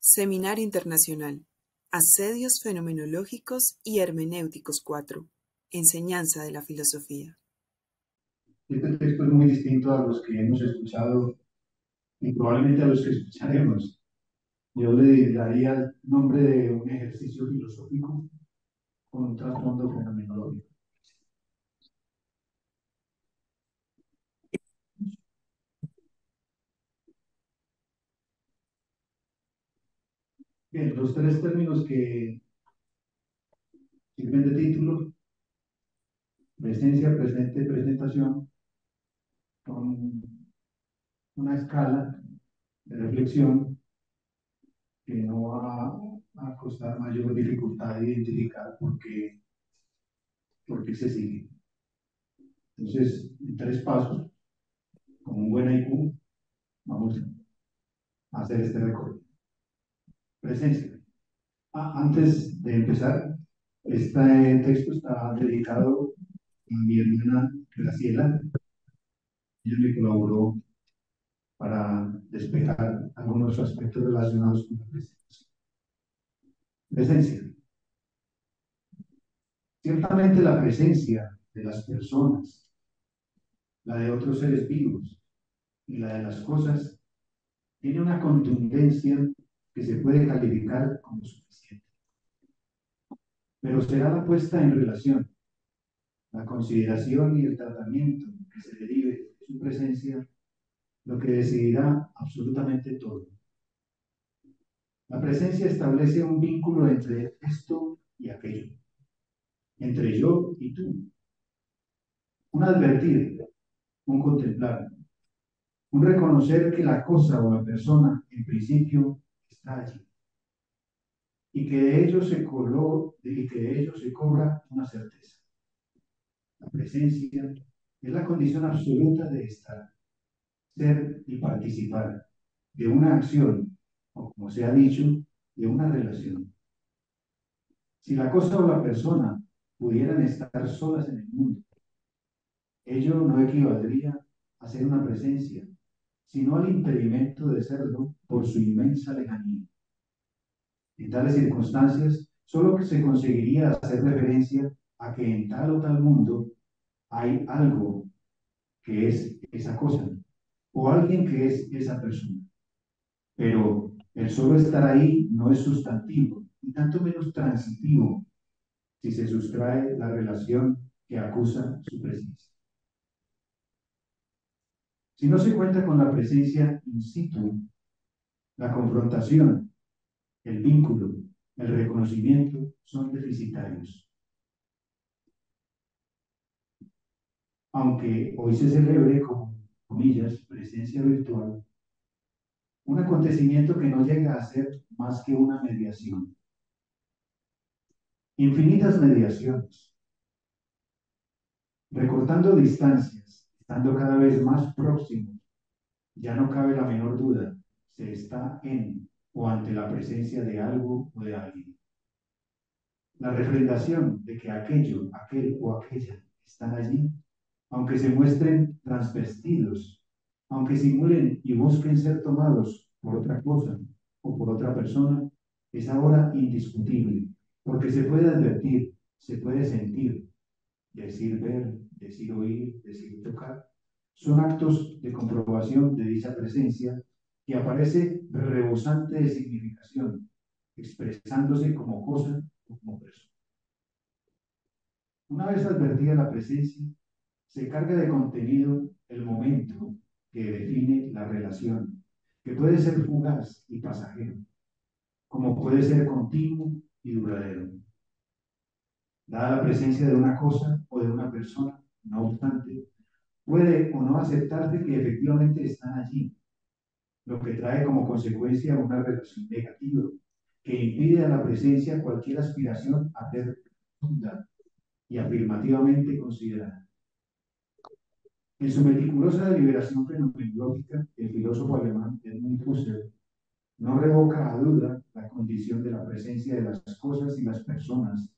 Seminario Internacional. Asedios fenomenológicos y hermenéuticos 4. Enseñanza de la filosofía. Este texto es muy distinto a los que hemos escuchado y probablemente a los que escucharemos. Yo le daría el nombre de un ejercicio filosófico con un trasfondo fenomenológico. Bien, los tres términos que sirven de título, presencia, presente, presentación, son una escala de reflexión que no va a costar mayor dificultad de identificar porque se sigue. Entonces, en tres pasos, con un buen IQ, vamos a hacer este recorrido. Presencia. Antes de empezar, este texto está dedicado a mi hermana Graciela. Ella me colaboró para despejar algunos aspectos relacionados con la presencia. Presencia. Ciertamente la presencia de las personas, la de otros seres vivos y la de las cosas, tiene una contundencia que se puede calificar como suficiente. Pero será la puesta en relación, la consideración y el tratamiento que se derive de su presencia lo que decidirá absolutamente todo. La presencia establece un vínculo entre esto y aquello, entre yo y tú, un advertir, un contemplar, un reconocer que la cosa o la persona en principio está allí y que de ello se cobra una certeza. La presencia es la condición absoluta de estar, ser y participar de una acción, o como se ha dicho, de una relación. Si la cosa o la persona pudieran estar solas en el mundo, ello no equivaldría a ser una presencia, sino al impedimento de serlo por su inmensa lejanía. En tales circunstancias, solo que se conseguiría hacer referencia a que en tal o tal mundo hay algo que es esa cosa, o alguien que es esa persona. Pero el solo estar ahí no es sustantivo, y tanto menos transitivo, si se sustrae la relación que acusa su presencia. Si no se cuenta con la presencia in situ, la confrontación, el vínculo, el reconocimiento son deficitarios. Aunque hoy se celebre como, comillas, presencia virtual, un acontecimiento que no llega a ser más que una mediación. Infinitas mediaciones, recortando distancias, estando cada vez más próximos, ya no cabe la menor duda, se está en o ante la presencia de algo o de alguien. La refrendación de que aquello, aquel o aquella están allí, aunque se muestren transvestidos, aunque simulen y busquen ser tomados por otra cosa o por otra persona, es ahora indiscutible, porque se puede advertir, se puede sentir, decir ver, decir oír, decir tocar. Son actos de comprobación de dicha presencia que aparece rebosante de significación, expresándose como cosa o como persona. Una vez advertida la presencia, se carga de contenido el momento que define la relación, que puede ser fugaz y pasajero, como puede ser continuo y duradero. Dada la presencia de una cosa o de una persona, no obstante, puede o no aceptarse que efectivamente están allí, lo que trae como consecuencia una relación negativa, que impide a la presencia cualquier aspiración a ser profunda y afirmativamente considerada. En su meticulosa deliberación fenomenológica, el filósofo alemán Edmund Husserl no revoca a duda la condición de la presencia de las cosas y las personas,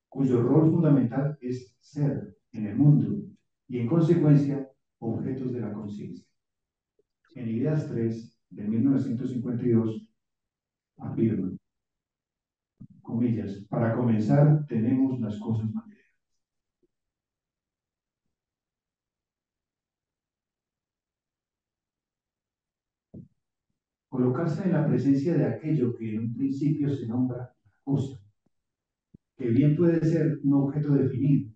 cuyo rol fundamental es ser en el mundo y, en consecuencia, objetos de la conciencia. En Ideas 3, de 1952, Afirma, comillas, para comenzar tenemos las cosas materiales. Colocarse en la presencia de aquello que en un principio se nombra cosa, que bien puede ser un objeto definido,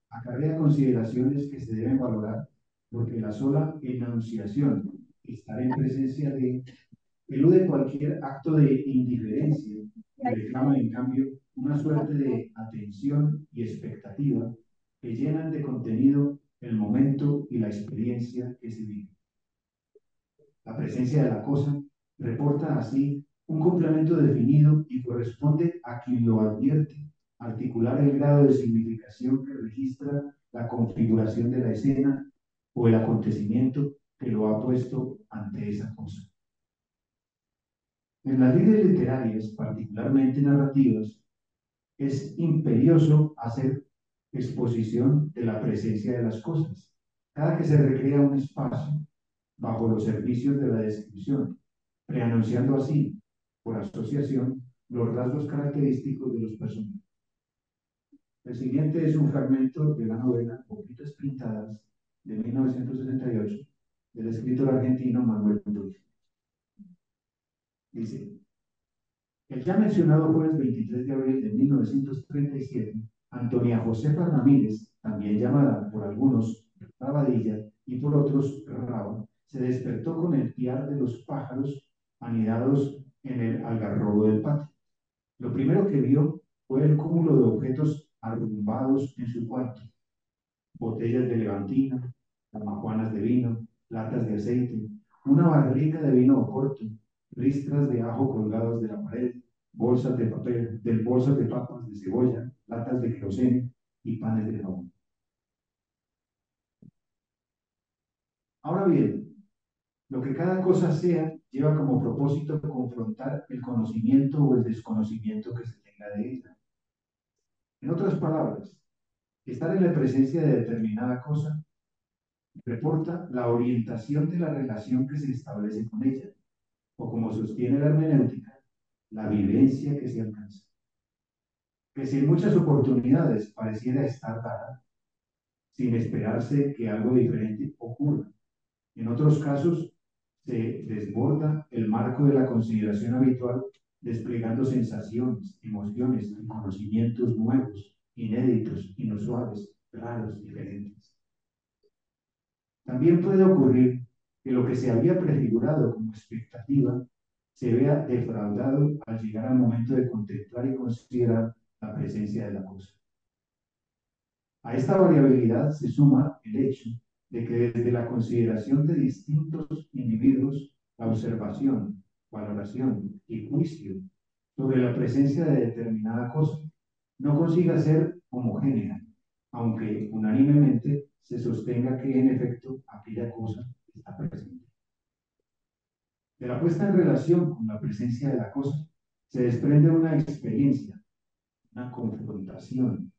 acarrea consideraciones que se deben valorar, porque la sola enunciación, estar en presencia de, elude cualquier acto de indiferencia y reclama en cambio una suerte de atención y expectativa que llenan de contenido el momento y la experiencia que se vive. La presencia de la cosa reporta así un complemento definido y corresponde a quien lo advierte, articular el grado de significación que registra la configuración de la escena o el acontecimiento que lo ha puesto ante esa cosa. En las líneas literarias, particularmente narrativas, es imperioso hacer exposición de la presencia de las cosas. Cada que se recrea un espacio bajo los servicios de la descripción, preanunciando así, por asociación, los rasgos característicos de los personajes. El siguiente es un fragmento de la novela Hojitas Pintadas de 1968 del escritor argentino Manuel Rulfo. Dice, el ya mencionado jueves 23 de abril de 1937, Antonia Josefa Ramírez, también llamada por algunos Rabadilla y por otros Raba, se despertó con el piar de los pájaros anidados en el algarrobo del patio. Lo primero que vio fue el cúmulo de objetos arrumbados en su cuarto: botellas de levantina, damajuanas de vino, latas de aceite, una barrica de vino oporto, ristras de ajo colgadas de la pared, bolsas de papel, bolsas de papas, de cebolla, latas de queroseno y panes de jamón. Ahora bien, lo que cada cosa sea lleva como propósito confrontar el conocimiento o el desconocimiento que se tenga de ella. En otras palabras, estar en la presencia de determinada cosa reporta la orientación de la relación que se establece con ella, o como sostiene la hermenéutica, la vivencia que se alcanza. Que si en muchas oportunidades pareciera estar dada, sin esperarse que algo diferente ocurra, en otros casos se desborda el marco de la consideración habitual, desplegando sensaciones, emociones y conocimientos nuevos, inéditos, inusuales, raros, diferentes. También puede ocurrir que lo que se había prefigurado como expectativa se vea defraudado al llegar al momento de contemplar y considerar la presencia de la cosa. A esta variabilidad se suma el hecho de que desde la consideración de distintos individuos, la observación, valoración y juicio sobre la presencia de determinada cosa no consiga ser homogénea, aunque unánimemente se sostenga que en efecto aquella cosa está presente. De la puesta en relación con la presencia de la cosa se desprende una experiencia, una confrontación,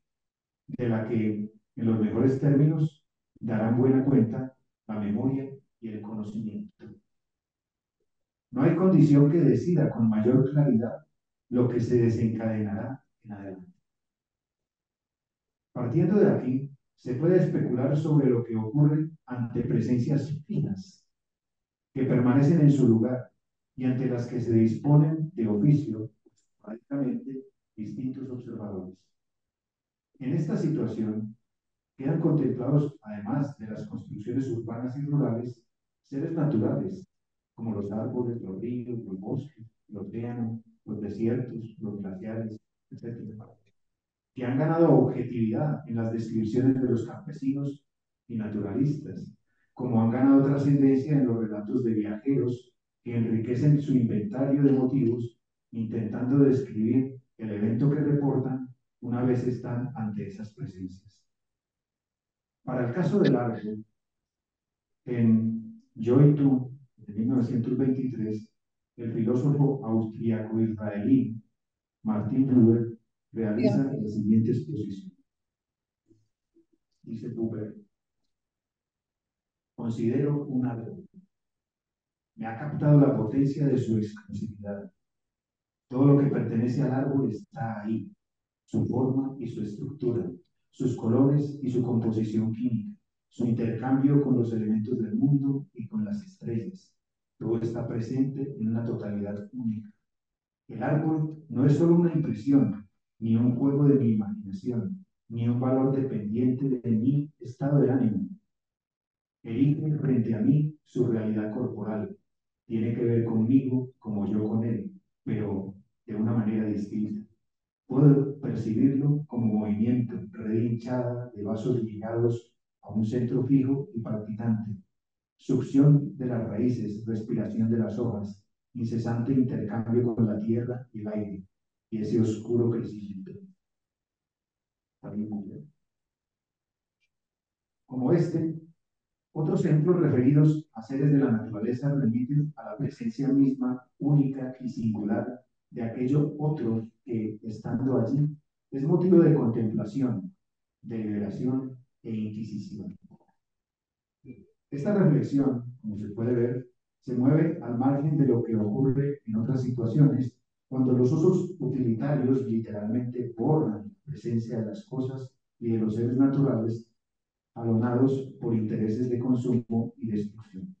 de la que, en los mejores términos, darán buena cuenta la memoria y el conocimiento. No hay condición que decida con mayor claridad lo que se desencadenará en adelante. Partiendo de aquí, se puede especular sobre lo que ocurre ante presencias fijas, que permanecen en su lugar y ante las que se disponen de oficio, prácticamente distintos observadores. En esta situación, quedan contemplados, además de las construcciones urbanas y rurales, seres naturales, como los árboles, los ríos, los bosques, el océano, los desiertos, los glaciares, etc., que han ganado objetividad en las descripciones de los campesinos y naturalistas, como han ganado trascendencia en los relatos de viajeros que enriquecen su inventario de motivos, intentando describir el evento que reportan una vez están ante esas presencias. Para el caso del arte, en Yo y tú, de 1923, el filósofo austríaco israelí Martin Buber realiza la siguiente exposición. Dice Buber: considero un árbol. Me ha captado la potencia de su exclusividad. Todo lo que pertenece al árbol está ahí, su forma y su estructura, sus colores y su composición química, su intercambio con los elementos del mundo y con las estrellas. Todo está presente en una totalidad única. El árbol no es solo una impresión, ni un juego de mi imaginación, ni un valor dependiente de mi estado de ánimo. Erige frente a mí su realidad corporal. Tiene que ver conmigo como yo con él, pero de una manera distinta. Puedo percibirlo como movimiento, red hinchada de vasos ligados a un centro fijo y palpitante, succión de las raíces, respiración de las hojas, incesante intercambio con la tierra y el aire, y ese oscuro crecimiento. Como este, otros ejemplos referidos a seres de la naturaleza remiten a la presencia misma, única y singular, de aquello otro que, estando allí, es motivo de contemplación, de liberación e inquisición. Esta reflexión, como se puede ver, se mueve al margen de lo que ocurre en otras situaciones, cuando los usos utilitarios literalmente borran la presencia de las cosas y de los seres naturales, alonados por intereses de consumo y destrucción.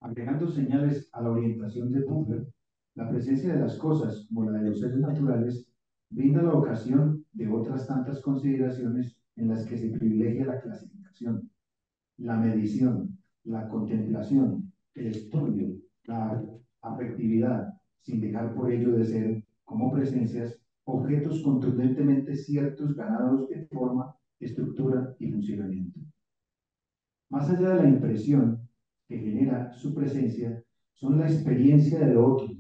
Agregando señales a la orientación de Buber, la presencia de las cosas, como la de los seres naturales, brinda la ocasión de otras tantas consideraciones en las que se privilegia la clasificación, la medición, la contemplación, el estudio, la afectividad, sin dejar por ello de ser, como presencias, objetos contundentemente ciertos ganados de forma, estructura y funcionamiento. Más allá de la impresión que genera su presencia, son la experiencia del otro,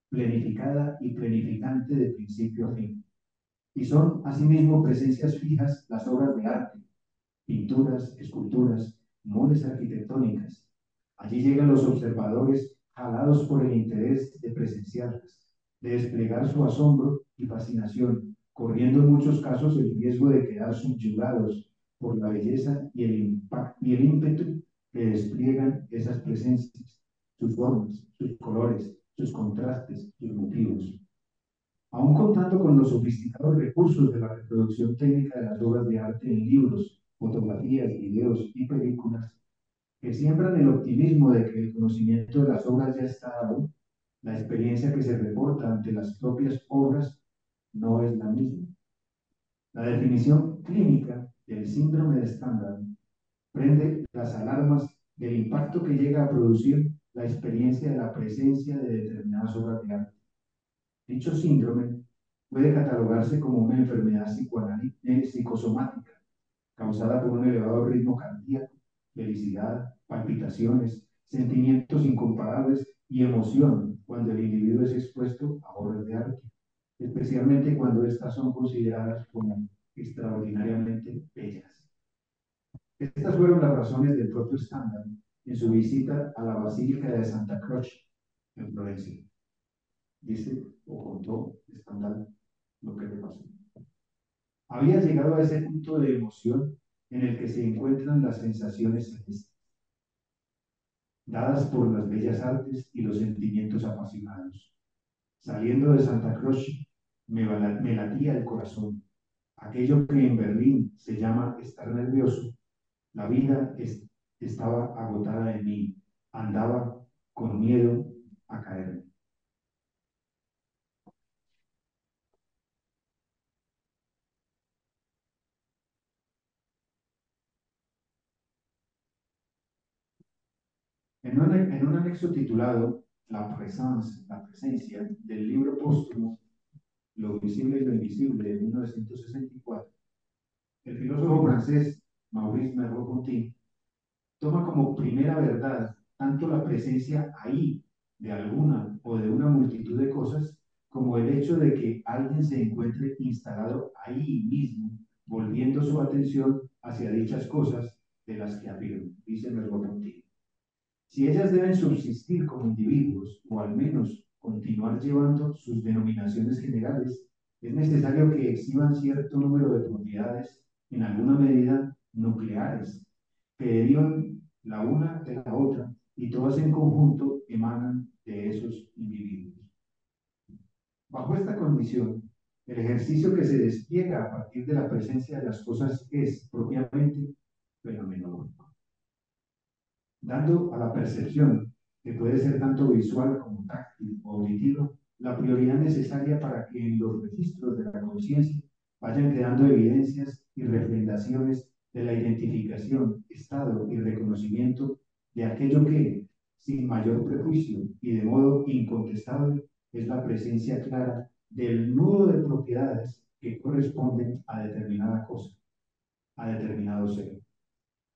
planificada y planificante de principio a fin. Y son, asimismo, presencias fijas las obras de arte, pinturas, esculturas, moles arquitectónicas. Allí llegan los observadores jalados por el interés de presenciarlas, de desplegar su asombro y fascinación, corriendo en muchos casos el riesgo de quedar subyugados por la belleza y el impacto y el ímpetu que despliegan esas presencias, sus formas, sus colores, sus contrastes, sus motivos. Aún contando con los sofisticados recursos de la reproducción técnica de las obras de arte en libros, fotografías, videos y películas, que siembran el optimismo de que el conocimiento de las obras ya está dado, la experiencia que se reporta ante las propias obras no es la misma. La definición clínica del síndrome de Stendhal prende las alarmas del impacto que llega a producir la experiencia de la presencia de determinadas obras de arte. Dicho síndrome puede catalogarse como una enfermedad psicosomática causada por un elevado ritmo cardíaco, felicidad, palpitaciones, sentimientos incomparables y emoción cuando el individuo es expuesto a obras de arte, especialmente cuando estas son consideradas como extraordinariamente bellas. Estas fueron las razones del propio Stendhal en su visita a la Basílica de Santa Croce en Florencia. Dice o contó Stendhal lo que le pasó. Había llegado a ese punto de emoción en el que se encuentran las sensaciones celestes, dadas por las bellas artes y los sentimientos apasionados. Saliendo de Santa Croce, me latía el corazón. Aquello que en Berlín se llama estar nervioso, la vida estaba agotada en mí, andaba con miedo a caer. En un anexo titulado La présence, la presencia, del libro póstumo Lo visible y lo invisible de 1964, el filósofo francés Maurice Merleau-Ponty toma como primera verdad tanto la presencia ahí de alguna o de una multitud de cosas, como el hecho de que alguien se encuentre instalado ahí mismo, volviendo su atención hacia dichas cosas de las que afirma, dice Merleau-Ponty. Si ellas deben subsistir como individuos, o al menos continuar llevando sus denominaciones generales, es necesario que exhiban cierto número de propiedades, en alguna medida nucleares, que derivan la una de la otra y todas en conjunto emanan de esos individuos. Bajo esta condición, el ejercicio que se despliega a partir de la presencia de las cosas es propiamente fenomenológico, dando a la percepción, que puede ser tanto visual como táctil o auditiva, la prioridad necesaria para que en los registros de la conciencia vayan quedando evidencias y refrendaciones de la identificación, estado y reconocimiento de aquello que, sin mayor prejuicio y de modo incontestable, es la presencia clara del nudo de propiedades que corresponden a determinada cosa, a determinado ser.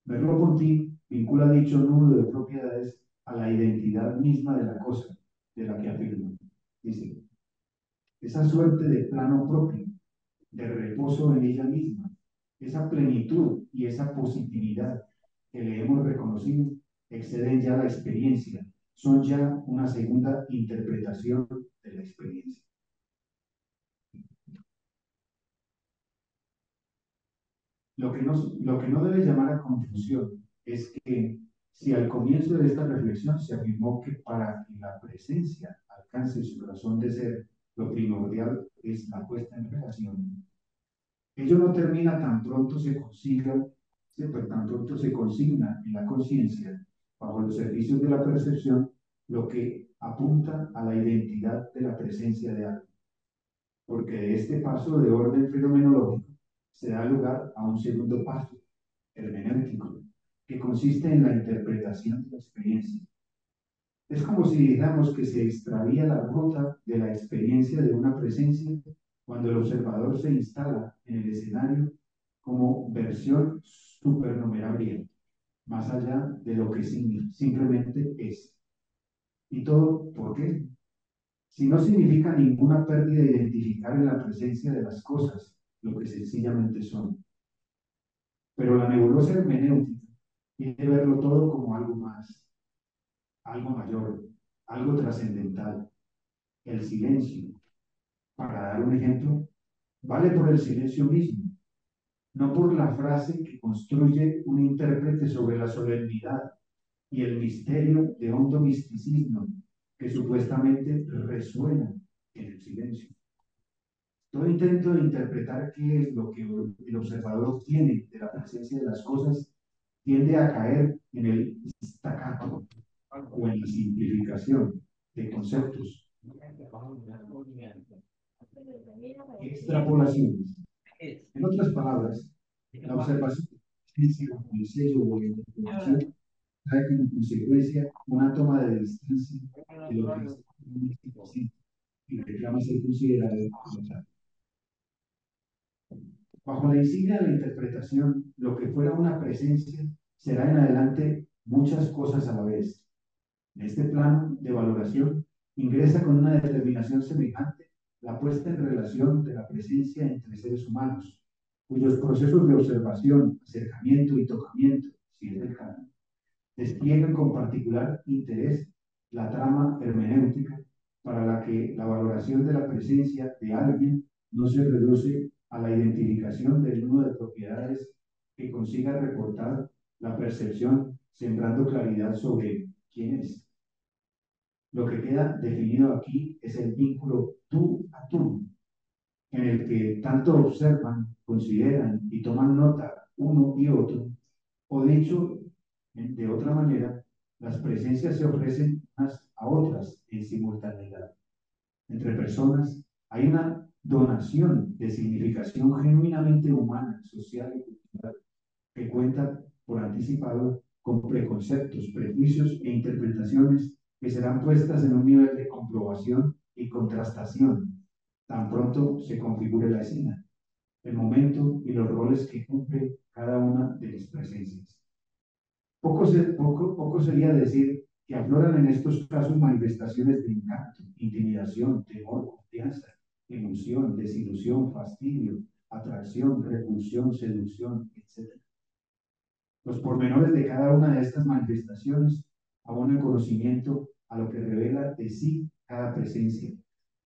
Merleau-Ponty vincula dicho nudo de propiedades a la identidad misma de la cosa, de la que afirma. Dice, esa suerte de plano propio, de reposo en ella misma, esa plenitud y esa positividad que le hemos reconocido, exceden ya la experiencia, son ya una segunda interpretación de la experiencia. Lo que no debe llamar a confusión es que si al comienzo de esta reflexión se afirmó que para que la presencia alcance su razón de ser, lo primordial es la puesta en relación, ello no termina tan pronto se consiga, tan pronto se consigna en la conciencia, bajo los servicios de la percepción, lo que apunta a la identidad de la presencia de algo. Porque de este paso de orden fenomenológico se da lugar a un segundo paso, hermenéutico, que consiste en la interpretación de la experiencia. Es como si dijéramos que se extravía la ruta de la experiencia de una presencia cuando el observador se instala en el escenario como versión supernumerable, más allá de lo que simplemente es. ¿Y todo por qué? Si no significa ninguna pérdida de identificar en la presencia de las cosas lo que sencillamente son. Pero la nebulosa hermenéutica quiere verlo todo como algo más, algo mayor, algo trascendental. El silencio, para dar un ejemplo, vale por el silencio mismo, no por la frase que construye un intérprete sobre la solemnidad y el misterio de hondo misticismo que supuestamente resuena en el silencio. Todo intento de interpretar qué es lo que el observador obtiene de la presencia de las cosas tiende a caer en el staccato o en la simplificación de conceptos, extrapolaciones. En otras palabras, la observación como el sello o la interpretación trae como consecuencia una toma de distancia de lo que es y reclama ser considerado como tal. Bajo la insignia de la interpretación, lo que fuera una presencia será en adelante muchas cosas a la vez. En este plano de valoración ingresa con una determinación semejante la puesta en relación de la presencia entre seres humanos, cuyos procesos de observación, acercamiento y tocamiento, si es el caso, despliegan con particular interés la trama hermenéutica para la que la valoración de la presencia de alguien no se reduce a la identificación del número de propiedades que consiga reportar la percepción, sembrando claridad sobre quién es. Lo que queda definido aquí es el vínculo tú a tú, en el que tanto observan, consideran y toman nota uno y otro, o dicho de otra manera, las presencias se ofrecen unas a otras en simultaneidad. Entre personas hay una donación de significación genuinamente humana, social y cultural, que cuenta por anticipado con preconceptos, prejuicios e interpretaciones que serán puestas en un nivel de comprobación y contrastación, tan pronto se configure la escena, el momento y los roles que cumple cada una de las presencias. Poco sería decir que afloran en estos casos manifestaciones de encanto, intimidación, temor, confianza, emoción, desilusión, fastidio, atracción, repulsión, seducción, etc. Los pormenores de cada una de estas manifestaciones abonan conocimiento a lo que revela de sí cada presencia,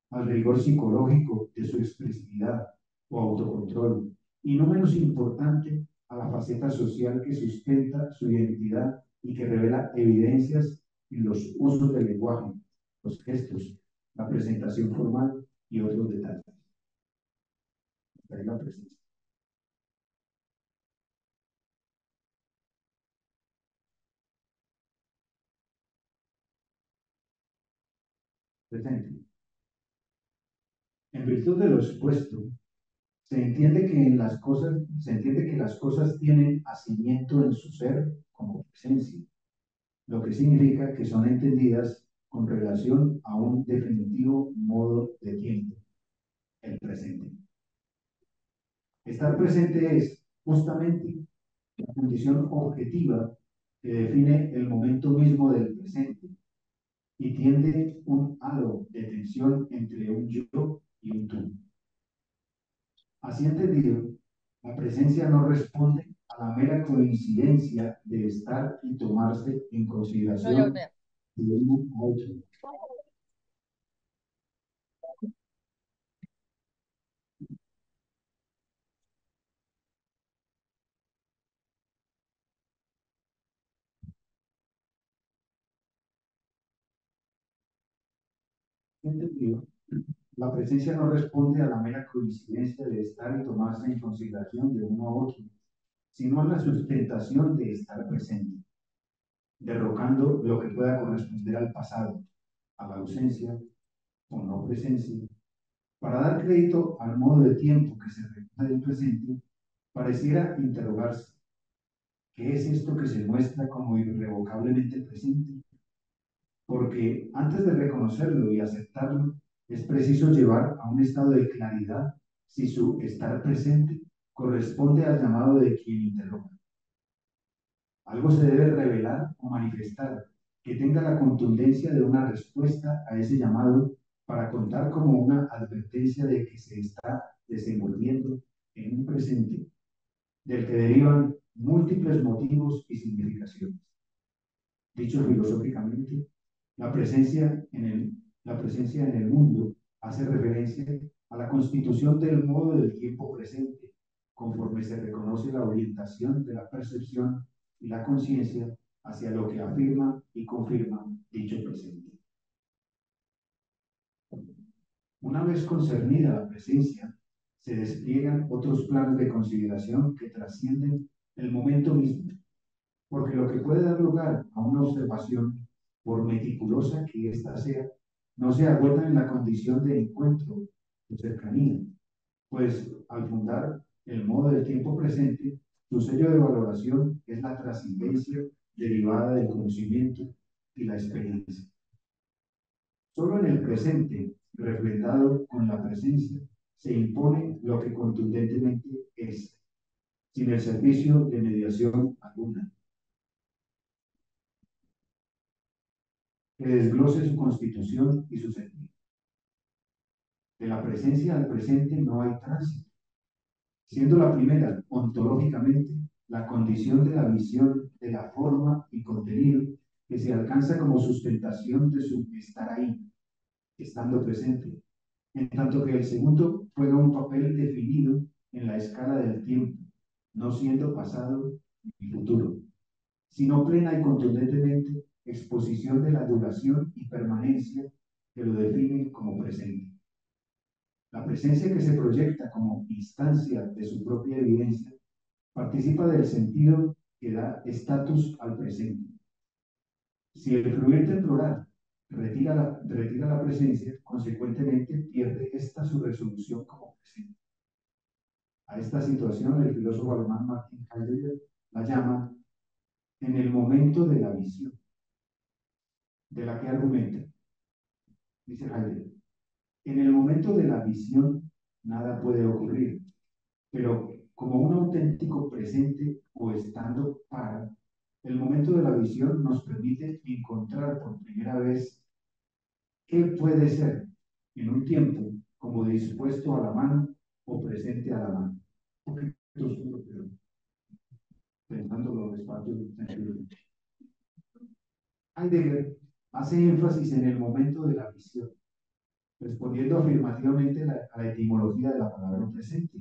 al rigor psicológico de su expresividad o autocontrol, y no menos importante, a la faceta social que sustenta su identidad y que revela evidencias en los usos del lenguaje, los gestos, la presentación formal y otros detalles. Esta es la presencia. Presente. En virtud de lo expuesto, se entiende que las cosas tienen asimiento en su ser como presencia, lo que significa que son entendidas con relación a un definitivo modo de tiempo, el presente. Estar presente es justamente la condición objetiva que define el momento mismo del presente y tiende un halo de tensión entre un yo y un tú. Así entendido, la presencia no responde a la mera coincidencia de estar y tomarse en consideración de uno a otro. Entendido, la presencia no responde a la mera coincidencia de estar y tomarse en consideración de uno a otro, sino a la sustentación de estar presente, derrocando lo que pueda corresponder al pasado, a la ausencia o no presencia. Para dar crédito al modo de tiempo que se recoge del presente, pareciera interrogarse: ¿qué es esto que se muestra como irrevocablemente presente? Porque antes de reconocerlo y aceptarlo, es preciso llevar a un estado de claridad si su estar presente corresponde al llamado de quien interroga. Algo se debe revelar o manifestar que tenga la contundencia de una respuesta a ese llamado para contar como una advertencia de que se está desenvolviendo en un presente del que derivan múltiples motivos y significaciones. Dicho filosóficamente, la presencia la presencia en el mundo hace referencia a la constitución del modo del tiempo presente, conforme se reconoce la orientación de la percepción y la conciencia hacia lo que afirma y confirma dicho presente. Una vez concernida la presencia, se despliegan otros planos de consideración que trascienden el momento mismo, porque lo que puede dar lugar a una observación, por meticulosa que ésta sea, no se agota en la condición de encuentro o cercanía, pues al fundar el modo del tiempo presente, su sello de valoración es la trascendencia derivada del conocimiento y la experiencia. Solo en el presente, refrendado con la presencia, se impone lo que contundentemente es, sin el servicio de mediación alguna, que desglose su constitución y su sentido. De la presencia al presente no hay tránsito, siendo la primera, ontológicamente, la condición de la visión de la forma y contenido que se alcanza como sustentación de su estar ahí, estando presente, en tanto que el segundo juega un papel definido en la escala del tiempo, no siendo pasado ni futuro, sino plena y contundentemente exposición de la duración y permanencia que lo definen como presente. La presencia que se proyecta como instancia de su propia evidencia participa del sentido que da estatus al presente. Si el fluir temporal retira la presencia, consecuentemente pierde esta su resolución como presente. A esta situación el filósofo alemán Martin Heidegger la llama en el momento de la visión, de la que argumenta, dice Heidegger. En el momento de la visión nada puede ocurrir, pero como un auténtico presente o estando para, el momento de la visión nos permite encontrar por primera vez qué puede ser en un tiempo como dispuesto a la mano o presente a la mano. Un poquito oscuro, pero pensando los espacios del sentido. Heidegger hace énfasis en el momento de la visión, respondiendo afirmativamente a la etimología de la palabra presente,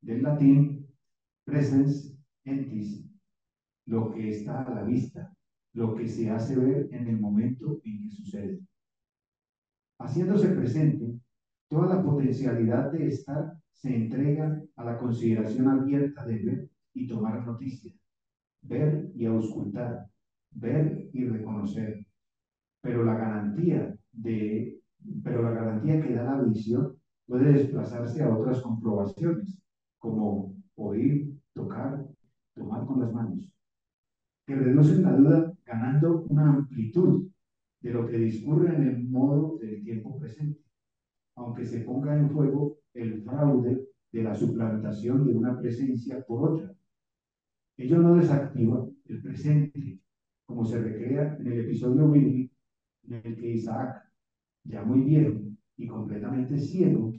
del latín presens entis, lo que está a la vista, lo que se hace ver en el momento en que sucede. Haciéndose presente, toda la potencialidad de estar se entrega a la consideración abierta de ver y tomar noticia, ver y auscultar, ver y reconocer. Pero la garantía de, pero la garantía que da la visión puede desplazarse a otras comprobaciones, como oír, tocar, tomar con las manos, que reducen la duda ganando una amplitud de lo que discurre en el modo del tiempo presente, aunque se ponga en juego el fraude de la suplantación de una presencia por otra. Ello no desactiva el presente, como se recrea en el episodio bíblico en el que Isaac, ya muy viejo y completamente ciego,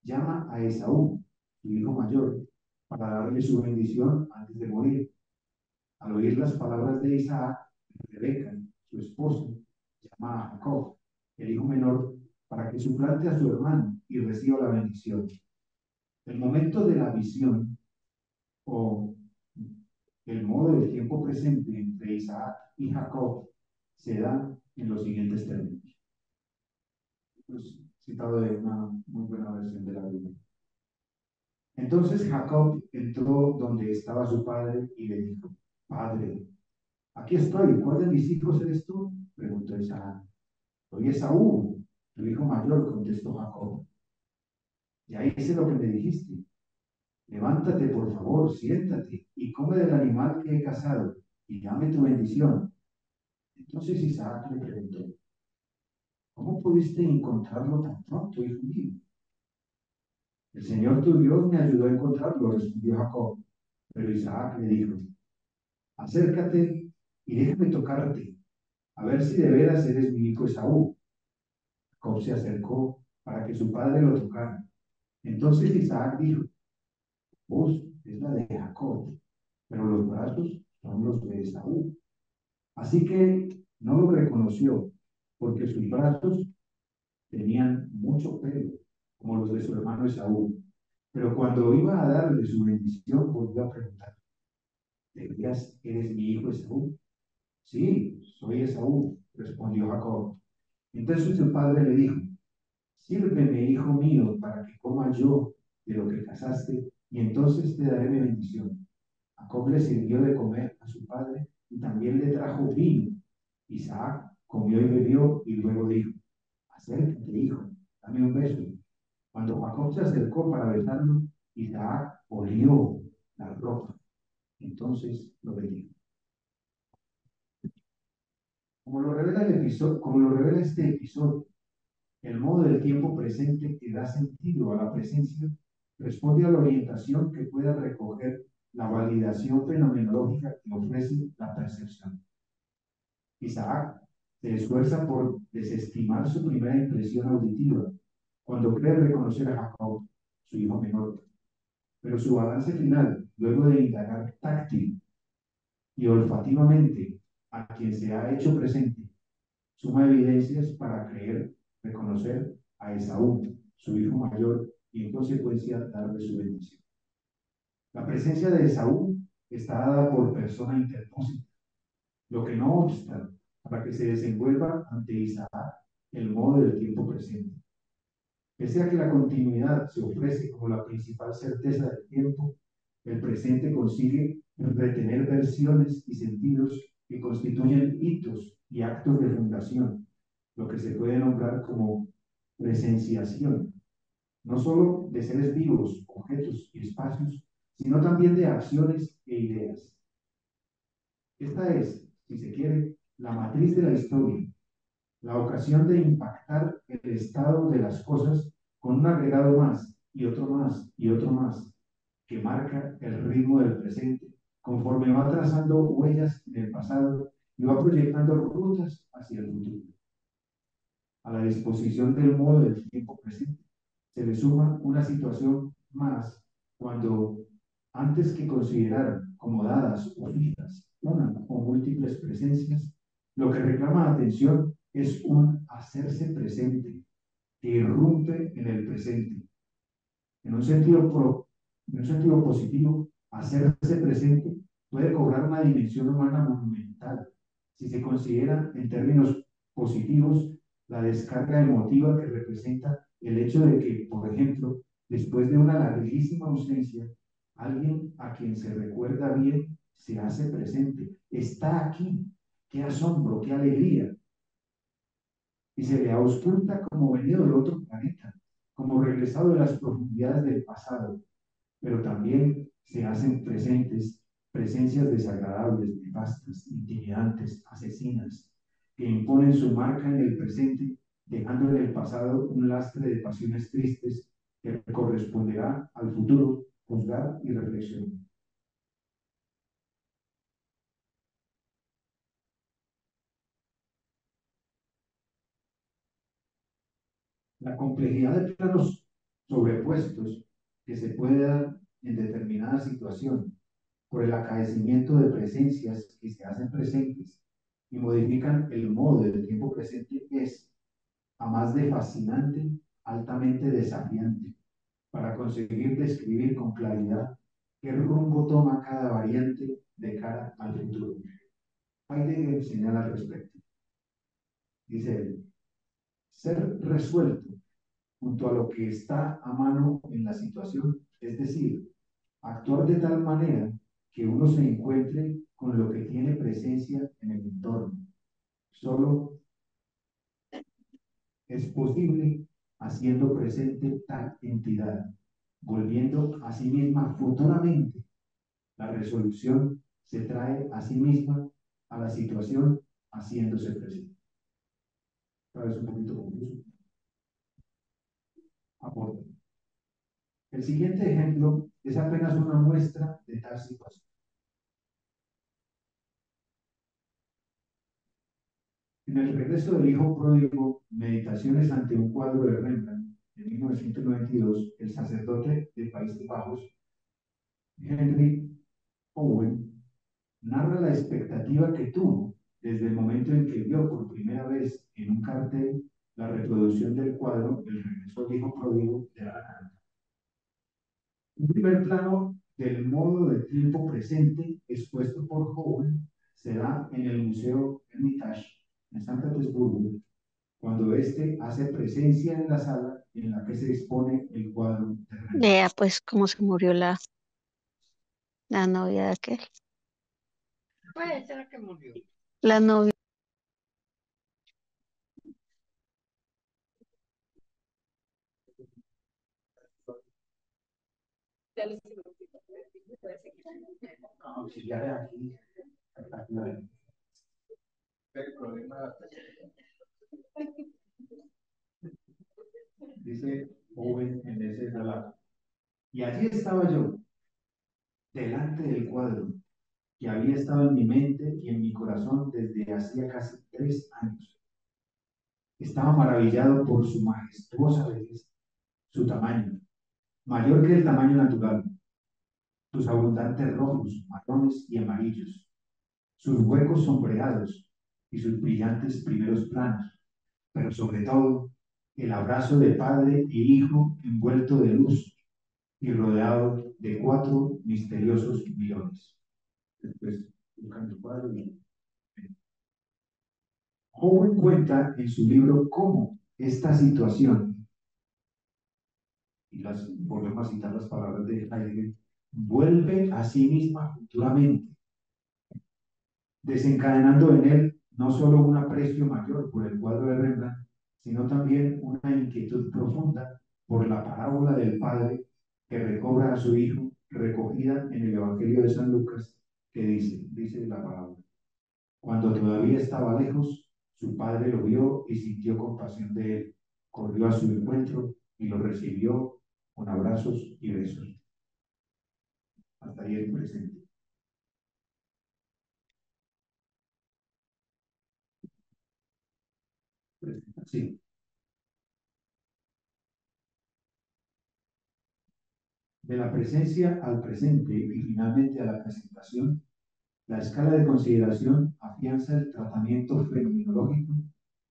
llama a Esaú, su hijo mayor, para darle su bendición antes de morir. Al oír las palabras de Isaac, Rebeca, su esposa, llama a Jacob, el hijo menor, para que suplante a su hermano y reciba la bendición. El momento de la visión o el modo del tiempo presente entre Isaac y Jacob se da en los siguientes términos. Pues, citado de una muy buena versión de la Biblia. Entonces Jacob entró donde estaba su padre y le dijo: Padre, aquí estoy, ¿cuál de mis hijos eres tú? Preguntó Isaac. Soy Esaú, tu hijo mayor, contestó Jacob. Ya hice lo que me dijiste. Levántate, por favor, siéntate y come del animal que he cazado y dame tu bendición. Entonces Isaac le preguntó: ¿Cómo pudiste encontrarlo tan pronto, hijo mío? El Señor tu Dios me ayudó a encontrarlo, respondió Jacob. Pero Isaac le dijo: Acércate y déjame tocarte, a ver si de veras eres mi hijo Esaú. Jacob se acercó para que su padre lo tocara. Entonces Isaac dijo: Voz es la de Jacob, pero los brazos son los de Esaú. Así que no lo reconoció, porque sus brazos tenían mucho pelo, como los de su hermano Esaú. Pero cuando iba a darle su bendición, volvió a preguntar: ¿De veras eres mi hijo Esaú? Sí, soy Esaú, respondió Jacob. Entonces su padre le dijo: Sírveme, hijo mío, para que coma yo de lo que cazaste, y entonces te daré mi bendición. Jacob le sirvió de comer a su padre y también le trajo vino. Isaac comió y bebió y luego dijo: Acércate, hijo, dame un beso. Cuando Jacob se acercó para besarlo, Isaac olió la ropa. Entonces lo bendijo. Como lo revela este episodio, el modo del tiempo presente que da sentido a la presencia responde a la orientación que pueda recoger la validación fenomenológica que ofrece la percepción. Isaac se esfuerza por desestimar su primera impresión auditiva cuando cree reconocer a Jacob, su hijo menor, pero su balance final, luego de indagar táctil y olfativamente a quien se ha hecho presente, suma evidencias para creer, reconocer a Esaú, su hijo mayor, y en consecuencia darle su bendición. La presencia de Esaú está dada por persona interpósita, lo que no obsta para que se desenvuelva ante Isaac el modo del tiempo presente. Pese a que la continuidad se ofrece como la principal certeza del tiempo, el presente consigue retener versiones y sentidos que constituyen hitos y actos de fundación, lo que se puede nombrar como presenciación, no solo de seres vivos, objetos y espacios, sino también de acciones e ideas. Esta es, si se quiere, la matriz de la historia, la ocasión de impactar el estado de las cosas con un agregado más y otro más y otro más, que marca el ritmo del presente, conforme va trazando huellas del pasado y va proyectando rutas hacia el futuro. A la disposición del modo del tiempo presente se le suma una situación más cuando, antes que considerar como dadas o fijas una o múltiples presencias, Lo que reclama atención es un hacerse presente que irrumpe en el presente. En un en un sentido positivo, hacerse presente puede cobrar una dimensión humana monumental si se considera en términos positivos la descarga emotiva que representa el hecho de que, por ejemplo, después de una larguísima ausencia, alguien a quien se recuerda bien se hace presente, está aquí. Qué asombro, qué alegría. Y se le ausculta como venido de otro planeta, como regresado de las profundidades del pasado, pero también se hacen presentes presencias desagradables, nefastas, intimidantes, asesinas, que imponen su marca en el presente, dejando en el pasado un lastre de pasiones tristes que corresponderá al futuro juzgar y reflexionar. La complejidad de planos sobrepuestos que se puede dar en determinada situación por el acaecimiento de presencias que se hacen presentes y modifican el modo del tiempo presente es, a más de fascinante, altamente desafiante para conseguir describir con claridad qué rumbo toma cada variante de cara al futuro. Heidegger señala al respecto. Dice él, ser resuelto junto a lo que está a mano en la situación, es decir, actuar de tal manera que uno se encuentre con lo que tiene presencia en el entorno. Solo es posible haciendo presente tal entidad, volviendo a sí misma futuramente. La resolución se trae a sí misma a la situación haciéndose presente. Es un poquito confuso. Aporte. El siguiente ejemplo es apenas una muestra de tal situación. En el regreso del hijo pródigo, Meditaciones ante un cuadro de Rembrandt, de 1992, el sacerdote de Países Bajos, Henry Owen, narra la expectativa que tuvo desde el momento en que vio por primera vez en un cartel la reproducción del cuadro El regreso del hijo pródigo de Alan. Un primer plano del modo de tiempo presente expuesto por Owen se da en el Museo Hermitage en San Petersburgo, cuando éste hace presencia en la sala en la que se expone el cuadro de Rembrandt. Vea pues cómo se murió la novia de aquel. Puede ser que murió. La novia. Auxiliar aquí. El problema, dice Owen en ese relato. Y allí estaba yo, delante del cuadro, que había estado en mi mente y en mi corazón desde hacía casi 3 años. Estaba maravillado por su majestuosa belleza, su tamaño, mayor que el tamaño natural, sus abundantes rojos, marrones y amarillos, sus huecos sombreados y sus brillantes primeros planos, pero sobre todo el abrazo de padre e hijo envuelto de luz y rodeado de 4 misteriosos millones. Después, buscando el cuadro y Owen cuenta en su libro cómo esta situación, y volvemos a citar las palabras de Heidegger, vuelve a sí misma futuramente, desencadenando en él no solo un aprecio mayor por el cuadro de Rembrandt, sino también una inquietud profunda por la parábola del padre que recobra a su hijo, recogida en el Evangelio de San Lucas, que dice la parábola. Cuando todavía estaba lejos, su padre lo vio y sintió compasión de él. Corrió a su encuentro y lo recibió con abrazos y besos. Hasta ahí el presente. Sí. De la presencia al presente y finalmente a la presentación, La escala de consideración afianza el tratamiento fenomenológico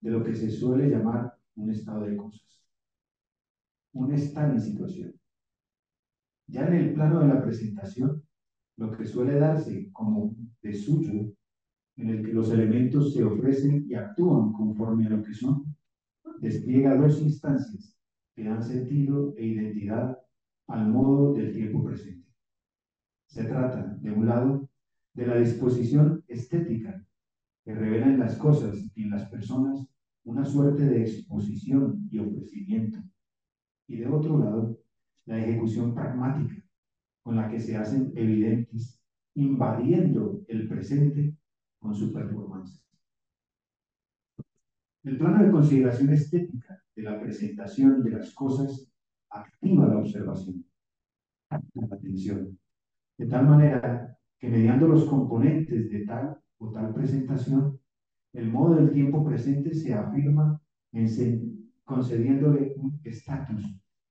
de lo que se suele llamar un estado de cosas, un estar en situación. Ya en el plano de la presentación, lo que suele darse como de suyo, en el que los elementos se ofrecen y actúan conforme a lo que son, despliega dos instancias que dan sentido e identidad al modo del tiempo presente. Se trata, de un lado, de la disposición estética que revela en las cosas y en las personas una suerte de exposición y ofrecimiento, y de otro lado, la ejecución pragmática con la que se hacen evidentes, invadiendo el presente con su performance. El plano de consideración estética de la presentación de las cosas activa la observación, la atención, de tal manera que mediando los componentes de tal o tal presentación, el modo del tiempo presente se afirma concediéndole un estatus,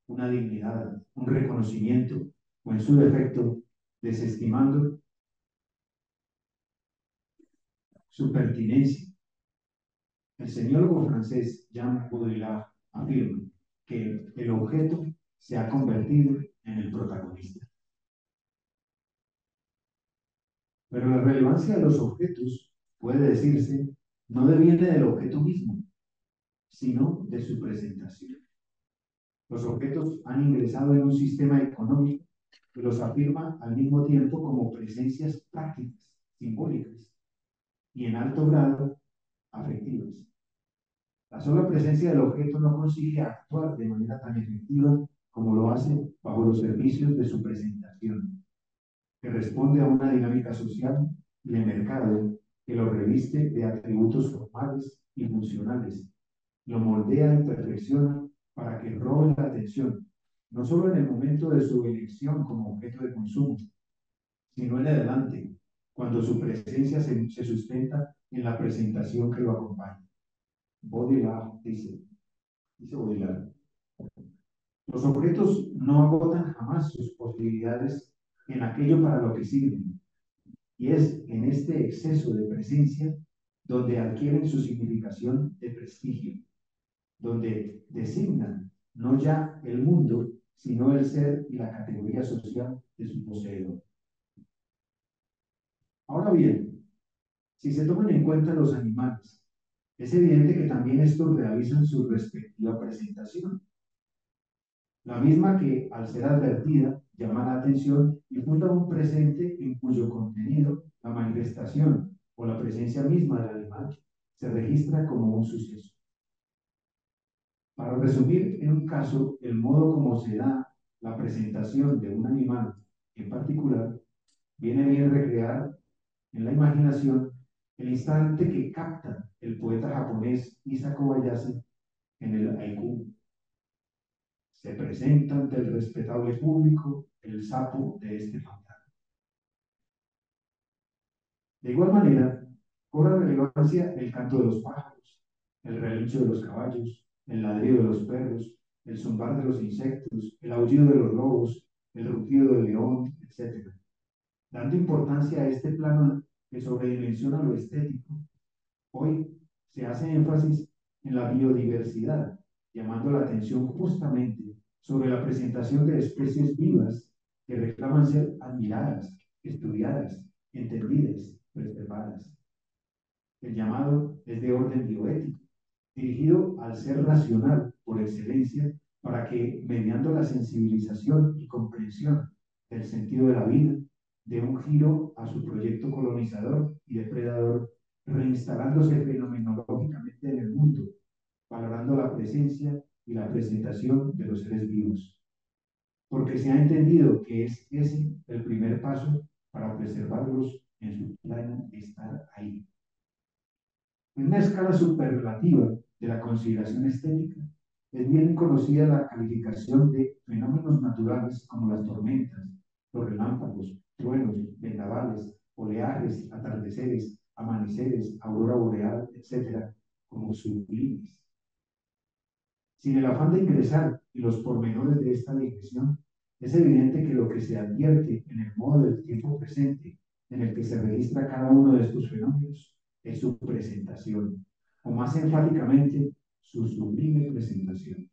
una dignidad, un reconocimiento, o en su defecto, desestimando su pertinencia. El semiólogo francés Jean Baudrillard afirma que el objeto se ha convertido en el protagonista. Pero la relevancia de los objetos, puede decirse, no deviene del objeto mismo, sino de su presentación. Los objetos han ingresado en un sistema económico que los afirma al mismo tiempo como presencias prácticas, simbólicas, y en alto grado afectivas. La sola presencia del objeto no consigue actuar de manera tan efectiva como lo hace bajo los servicios de su presentación, que responde a una dinámica social y de mercado que lo reviste de atributos formales y funcionales, lo moldea y perfecciona para que robe la atención, no solo en el momento de su elección como objeto de consumo, sino en adelante, cuando su presencia se sustenta en la presentación que lo acompaña. Baudrillard dice Baudrillard, los objetos no agotan jamás sus posibilidades en aquello para lo que sirven, y es en este exceso de presencia donde adquieren su significación de prestigio, donde designan no ya el mundo, sino el ser y la categoría social de su poseedor. Ahora bien, si se toman en cuenta los animales, es evidente que también estos realizan su respectiva presentación, la misma que, al ser advertida, llama la atención y funda un presente en cuyo contenido la manifestación o la presencia misma del animal se registra como un suceso. Para resumir en un caso el modo como se da la presentación de un animal en particular, viene bien recrear en la imaginación el instante que capta el poeta japonés Isao Kobayashi en el haiku. Se presenta ante el respetable público el sapo de este fantasma. De igual manera, cobra relevancia el canto de los pájaros, el relincho de los caballos, el ladrido de los perros, el zumbar de los insectos, el aullido de los lobos, el rugido del león, etc. Dando importancia a este plano que sobredimensiona lo estético, hoy se hace énfasis en la biodiversidad, llamando la atención justamente sobre la presentación de especies vivas que reclaman ser admiradas, estudiadas, entendidas, preservadas. El llamado es de orden bioético, dirigido al ser racional por excelencia, para que, mediando la sensibilización y comprensión del sentido de la vida, dé un giro a su proyecto colonizador y depredador, reinstalándose fenomenológicamente en el mundo, valorando la presencia y la presentación de los seres vivos. Porque se ha entendido que es ese el primer paso para preservarlos en su pleno estar ahí. En una escala superlativa de la consideración estética, es bien conocida la calificación de fenómenos naturales como las tormentas, los relámpagos, truenos, vendavales, oleajes, atardeceres, amaneceres, aurora boreal, etc., como sublimes. Sin el afán de ingresar en los pormenores de esta digresión, es evidente que lo que se advierte en el modo del tiempo presente en el que se registra cada uno de estos fenómenos es su presentación, o más enfáticamente, su sublime presentación.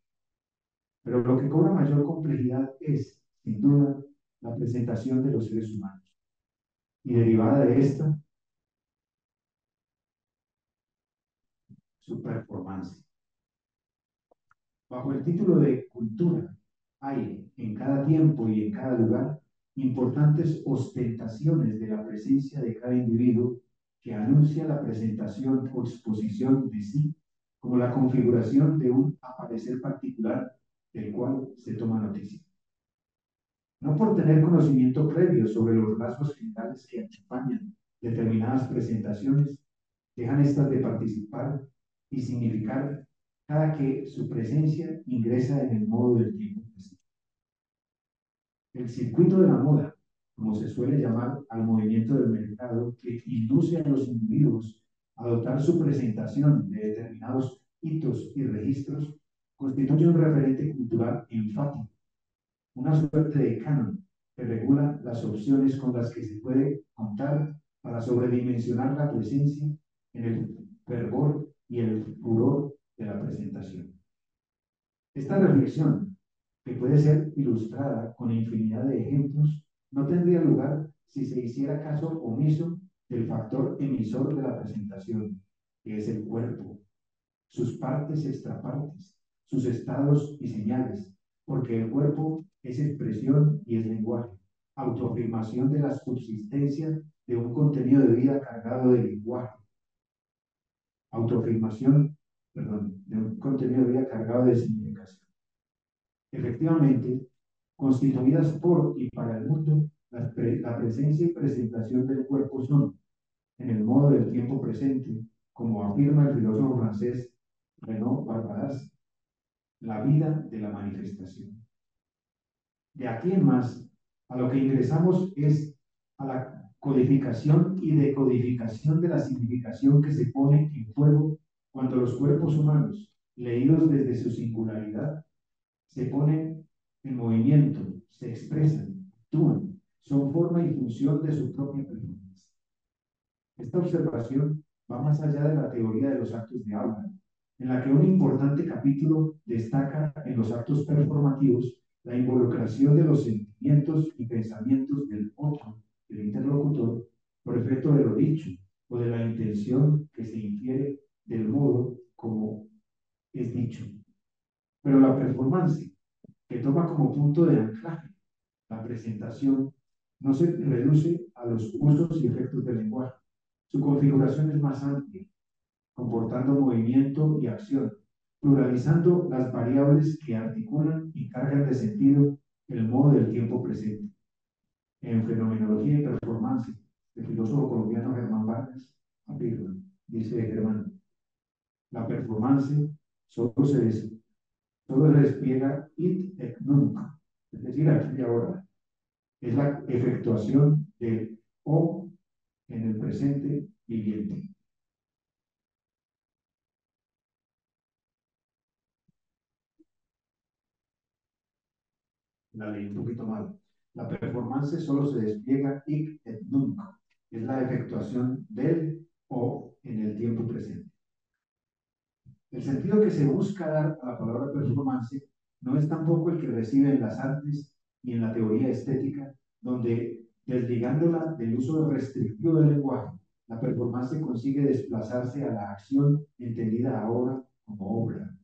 Pero lo que cobra mayor complejidad es, sin duda, la presentación de los seres humanos. Y derivada de esta, su performance. Bajo el título de cultura, hay en cada tiempo y en cada lugar importantes ostentaciones de la presencia de cada individuo que anuncia la presentación o exposición de sí como la configuración de un aparecer particular del cual se toma noticia. No por tener conocimiento previo sobre los rasgos generales que acompañan determinadas presentaciones, dejan estas de participar y significar cada que su presencia ingresa en el modo del tiempo presente. El circuito de la moda, como se suele llamar al movimiento del mercado que induce a los individuos a adoptar su presentación de determinados hitos y registros, constituye un referente cultural enfático, una suerte de canon que regula las opciones con las que se puede contar para sobredimensionar la presencia en el fervor y el furor de la presentación. Esta reflexión, que puede ser ilustrada con infinidad de ejemplos, no tendría lugar si se hiciera caso omiso del factor emisor de la presentación, que es el cuerpo, sus partes extrapartes, sus estados y señales, porque el cuerpo es expresión y es lenguaje, autoafirmación de la subsistencia de un contenido de vida cargado de lenguaje, autoafirmación, perdón, de un contenido de vida cargado de significación. Efectivamente, constituidas por y para el mundo, la presencia y presentación del cuerpo son, en el modo del tiempo presente, como afirma el filósofo francés Renaud Barbaras, la vida de la manifestación. De aquí en más, a lo que ingresamos es a la codificación y decodificación de la significación que se pone en juego cuando los cuerpos humanos, leídos desde su singularidad, se ponen en movimiento, se expresan, actúan, son forma y función de su propia performance. Esta observación va más allá de la teoría de los actos de habla, en la que un importante capítulo destaca en los actos performativos la involucración de los sentimientos y pensamientos del otro, del interlocutor, por efecto de lo dicho o de la intención que se infiere del modo como es dicho. Pero la performance, que toma como punto de anclaje la presentación, no se reduce a los usos y efectos del lenguaje. Su configuración es más amplia, comportando movimiento y acción, pluralizando las variables que articulan y cargan de sentido el modo del tiempo presente. En Fenomenología y Performance, el filósofo colombiano Germán Vargas afirma, dice Germán, la performance solo se despliega id et nunc, es decir, aquí y ahora. Es la efectuación del o en el presente viviente. La leí un poquito mal. La performance solo se despliega hic et nunc. Es la efectuación del o en el tiempo presente. El sentido que se busca dar a la palabra performance no es tampoco el que recibe en las artes y en la teoría estética, donde desligándola del uso restrictivo del lenguaje, la performance consigue desplazarse a la acción entendida ahora como obra.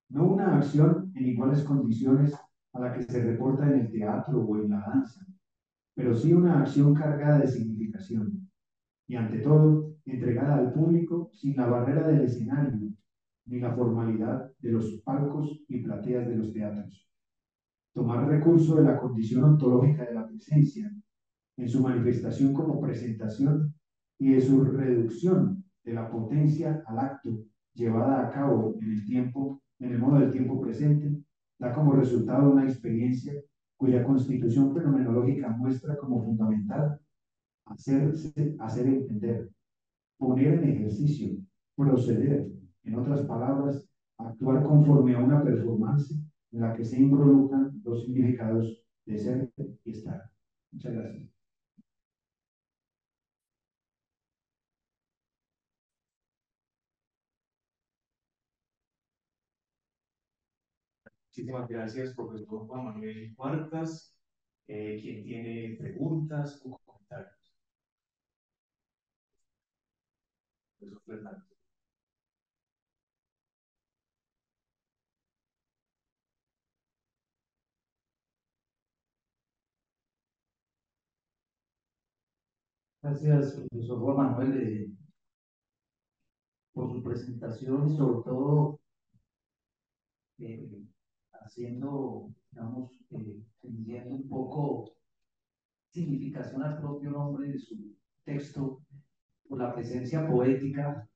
No una acción en iguales condiciones a la que se reporta en el teatro o en la danza, pero sí una acción cargada de significación y ante todo entregada al público sin la barrera del escenario ni la formalidad de los palcos y plateas de los teatros. Tomar recurso de la condición ontológica de la presencia en su manifestación como presentación y de su reducción de la potencia al acto llevada a cabo en el tiempo, en el modo del tiempo presente, da como resultado una experiencia cuya constitución fenomenológica muestra como fundamental hacer entender, poner en ejercicio, proceder, en otras palabras, actuar conforme a una performance en la que se involucran los significados de ser y estar. Muchas gracias. Muchísimas gracias, profesor Juan Manuel Cuartas. ¿Quién tiene preguntas o comentarios? Profesor Fernando. Gracias, profesor Juan Manuel, por su presentación y sobre todo eh, haciendo, digamos, entendiendo un poco significación al propio nombre de su texto, por la presencia poética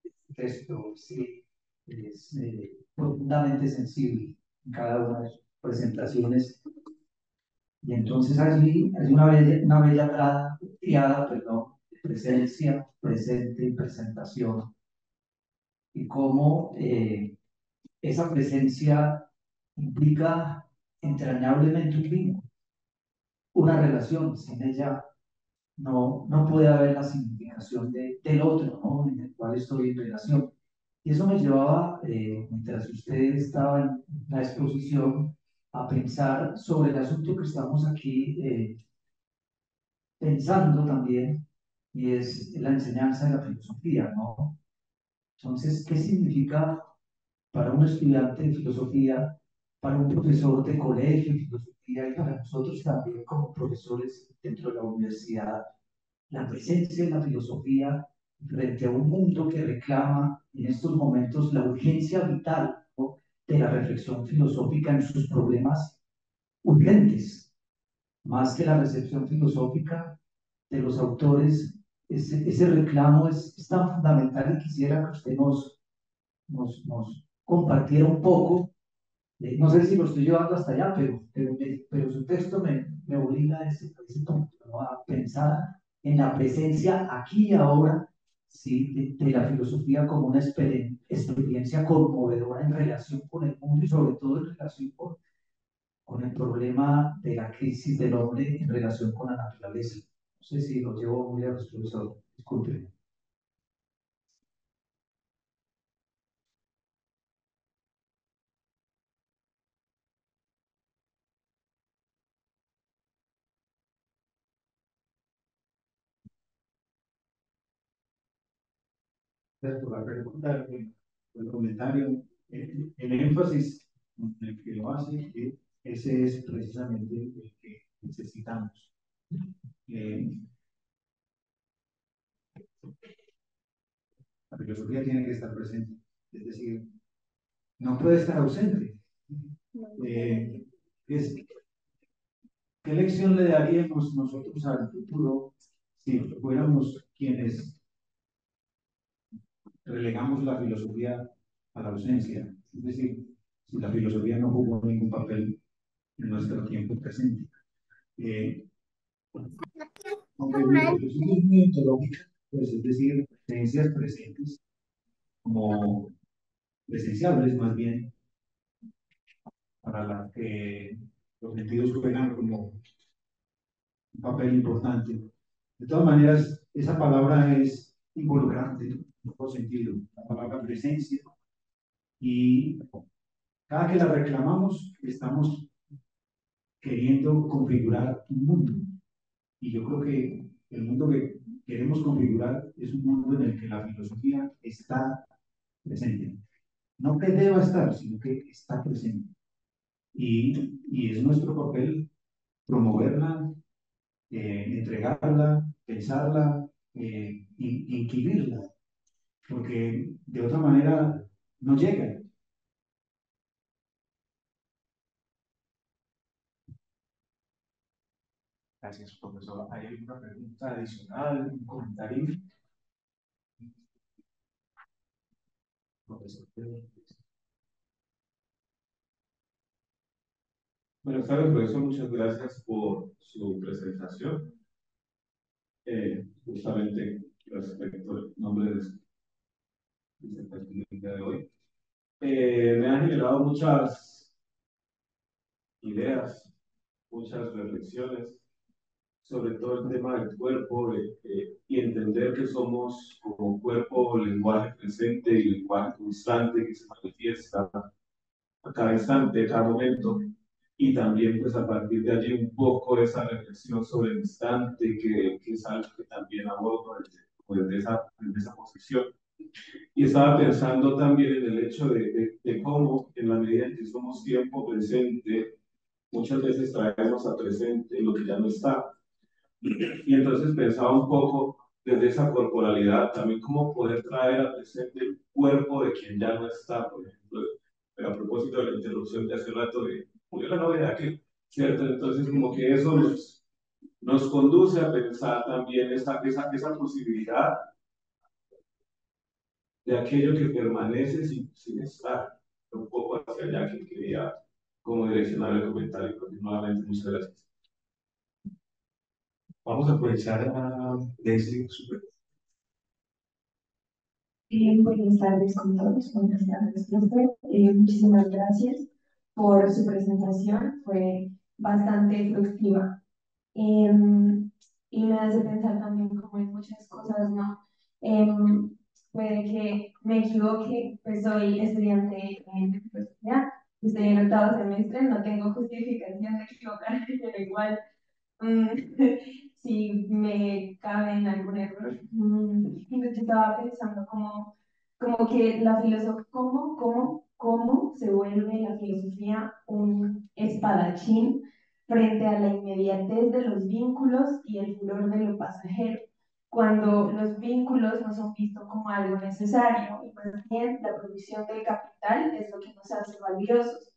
del texto, sí, es profundamente sensible en cada una de sus presentaciones. Y entonces allí hay una bella triada, perdón, de presencia, presente y presentación, y cómo esa presencia implica entrañablemente un vínculo, una relación. Sin ella no puede haber la significación del otro, ¿no? En el cual estoy en relación. Y eso me llevaba, mientras usted estaba en la exposición, a pensar sobre el asunto que estamos aquí pensando también, y es la enseñanza de la filosofía, ¿no? Entonces, ¿qué significa para un estudiante de filosofía, para un profesor de colegio de filosofía y para nosotros también como profesores dentro de la universidad, la presencia de la filosofía frente a un mundo que reclama en estos momentos la urgencia vital, ¿no?, de la reflexión filosófica en sus problemas urgentes, más que la recepción filosófica de los autores? Ese reclamo es tan fundamental y quisiera que usted nos compartiera un poco. No sé si lo estoy llevando hasta allá, pero su texto me obliga a ese punto, ¿no?, a pensar en la presencia aquí y ahora, ¿sí?, de la filosofía como una experiencia conmovedora en relación con el mundo y sobre todo en relación con el problema de la crisis del hombre en relación con la naturaleza. No sé si lo llevo muy a los profesor, disculpe. Gracias por la pregunta, por el comentario. El énfasis en el que lo hace, ese es precisamente el que necesitamos. La filosofía tiene que estar presente, es decir, no puede estar ausente. Es, ¿Qué lección le daríamos nosotros al futuro si fuéramos quienes relegamos la filosofía a la ausencia? Es decir, si la filosofía no jugó ningún papel en nuestro tiempo presente. Aunque la filosofía es muy ontológica, pues es decir, presencias presentes como presenciables más bien, para las que los sentidos juegan como un papel importante. De todas maneras, esa palabra es involucrante en todo sentido, la palabra presencia, y cada que la reclamamos estamos queriendo configurar un mundo. Y yo creo que el mundo que queremos configurar es un mundo en el que la filosofía está presente. No que deba estar, sino que está presente. Y es nuestro papel promoverla, entregarla, pensarla, inquirirla, porque de otra manera no llega. Gracias, profesor. ¿Hay alguna pregunta adicional, un comentario? Profesor. Buenas tardes, profesor. Muchas gracias por su presentación. Justamente respecto al nombre de su presentación del día de hoy, me han generado muchas ideas, muchas reflexiones sobre todo el tema del cuerpo y entender que somos como cuerpo, lenguaje presente y lenguaje constante que se manifiesta a cada instante, a cada momento, y también pues a partir de allí un poco esa reflexión sobre el instante, que es algo que también abordo desde esa posición. Y estaba pensando también en el hecho de cómo, en la medida en que somos tiempo presente, muchas veces traemos a presente lo que ya no está. Y entonces pensaba un poco desde esa corporalidad, también cómo poder traer a presente el cuerpo de quien ya no está, por ejemplo, a propósito de la interrupción de hace rato de murió la novia de aquel, ¿cierto? Entonces como que eso nos conduce a pensar también esa posibilidad de aquello que permanece sin estar, un poco hacia allá que quería como direccionar el comentario. Nuevamente, muchas gracias. Vamos a aprovechar a Daisy. Buenas tardes con todos, buenas tardes, profe. Muchísimas gracias por su presentación, fue bastante exhaustiva. Y me hace pensar también como en muchas cosas, ¿no? Puede que me equivoque, pues soy estudiante en filosofía, estoy en octavo semestre, no tengo justificación de equivocarme, pero igual Mm, si me cabe en algún error. Entonces yo estaba pensando como que la filosofía, cómo se vuelve la filosofía un espadachín frente a la inmediatez de los vínculos y el furor de lo pasajero, cuando los vínculos no son vistos como algo necesario y más bien la producción del capital es lo que nos hace valiosos.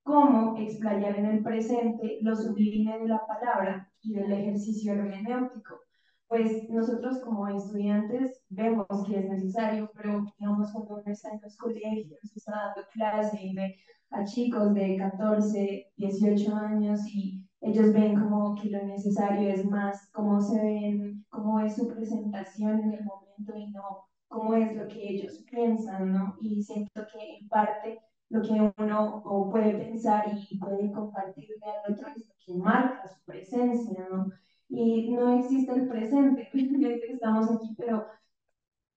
Cómo explayar en el presente lo sublime de la palabra y del ejercicio hermenéutico. Pues nosotros como estudiantes vemos que es necesario, pero digamos cuando uno está en los colegios, está dando clase y ve a chicos de 14, 18 años y ellos ven como que lo necesario es más cómo se ven, cómo es su presentación en el momento y no cómo es lo que ellos piensan, ¿no? Y siento que en parte lo que uno o puede pensar y puede compartirle al otro es lo que marca su presencia, ¿no? Y no existe el presente, realmente estamos aquí, pero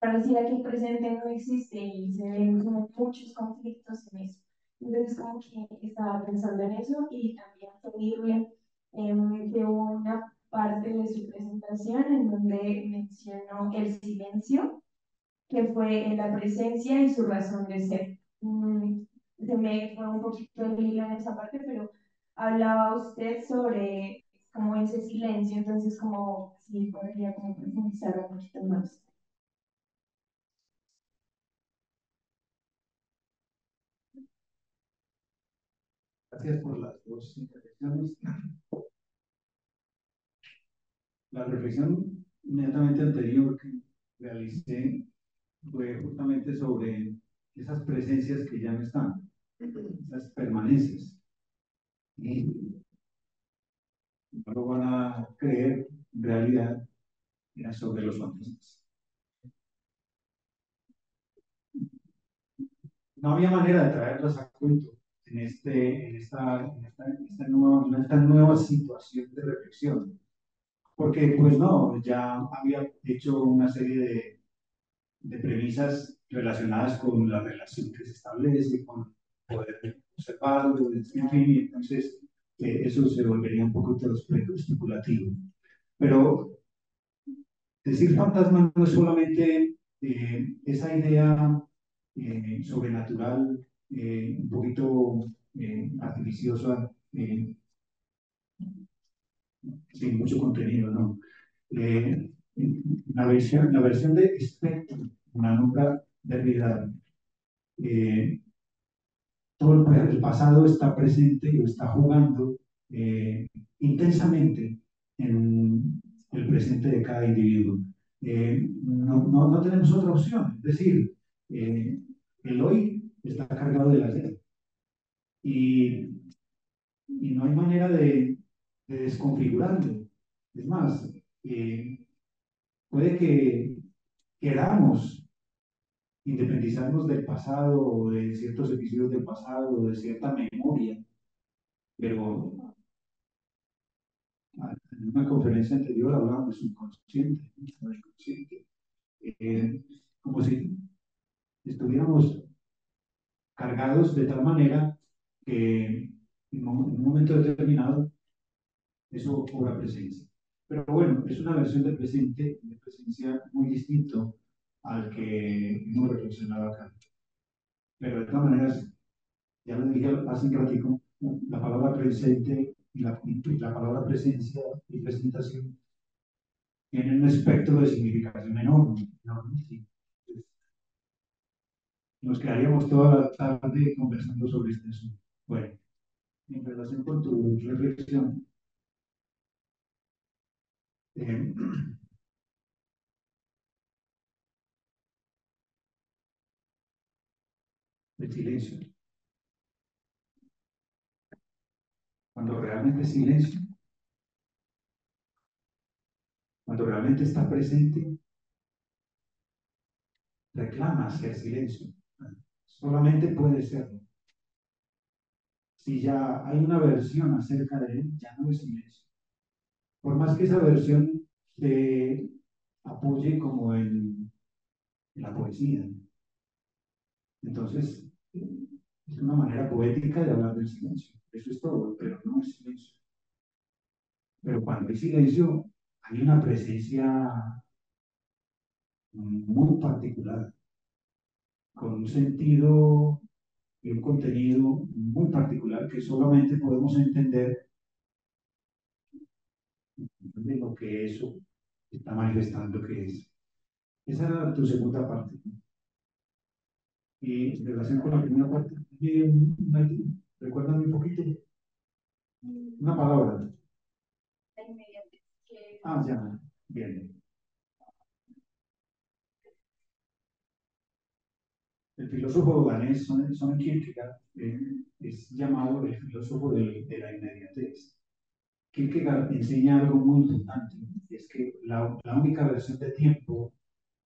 pareciera que el presente no existe y se ven como muchos conflictos en eso. Entonces, como que estaba pensando en eso y también pedirle que hubo una parte de su presentación en donde mencionó el silencio, que fue en la presencia y su razón de ser. Se me fue un poquito el hilo en esa parte, pero hablaba usted sobre como ese silencio, entonces como si podría como profundizar un poquito más. Gracias por las dos intervenciones. La reflexión inmediatamente anterior que realicé fue justamente sobre esas presencias que ya no están, esas permanencias. Y no lo van a creer, en realidad, era sobre los fantasmas. No había manera de traerlas a cuento en esta nueva situación de reflexión, porque pues no, ya había hecho una serie de premisas relacionadas con la relación que se establece, con poder observarlo, en fin, y entonces eso se volvería un poco especulativo. Pero decir fantasma no es solamente esa idea sobrenatural, un poquito artificiosa, sin mucho contenido, ¿no? La versión de espectro, una nunca de realidad, todo el pasado está presente o está jugando intensamente en el presente de cada individuo. No tenemos otra opción, es decir, el hoy está cargado del ayer y, y no hay manera de desconfigurarlo. Es más, puede que queramos independizarnos del pasado o de ciertos episodios del pasado o de cierta memoria, pero en una conferencia anterior hablábamos de subconsciente, ¿no? Inconsciente, como si estuviéramos cargados de tal manera que en un momento determinado eso cobra presencia. Pero bueno, es una versión de presente, de presencia muy distinto al que hemos reflexionado acá. Pero de todas maneras, ya lo dije hace un ratico, la palabra presente y la palabra presencia y presentación tienen un espectro de significación enorme, enorme, sí. Nos quedaríamos toda la tarde conversando sobre este asunto. Bueno, en relación con tu reflexión, eh, el silencio. Cuando realmente es silencio, cuando realmente está presente, reclama hacia el silencio. Solamente puede serlo. Si ya hay una versión acerca de él, ya no es silencio. Por más que esa versión se apoye como en la poesía. Entonces, es una manera poética de hablar del silencio. Eso es todo, pero no es silencio. Pero cuando hay silencio, hay una presencia muy particular, con un sentido y un contenido muy particular que solamente podemos entender de lo que eso está manifestando que es. Esa era tu segunda parte. Y en relación con la primera parte, recuérdame un poquito, una palabra. Ah, ya, bien. El filósofo danés Søren Kierkegaard es llamado el filósofo de la inmediatez. Kierkegaard enseña algo muy importante, y es que la única versión de tiempo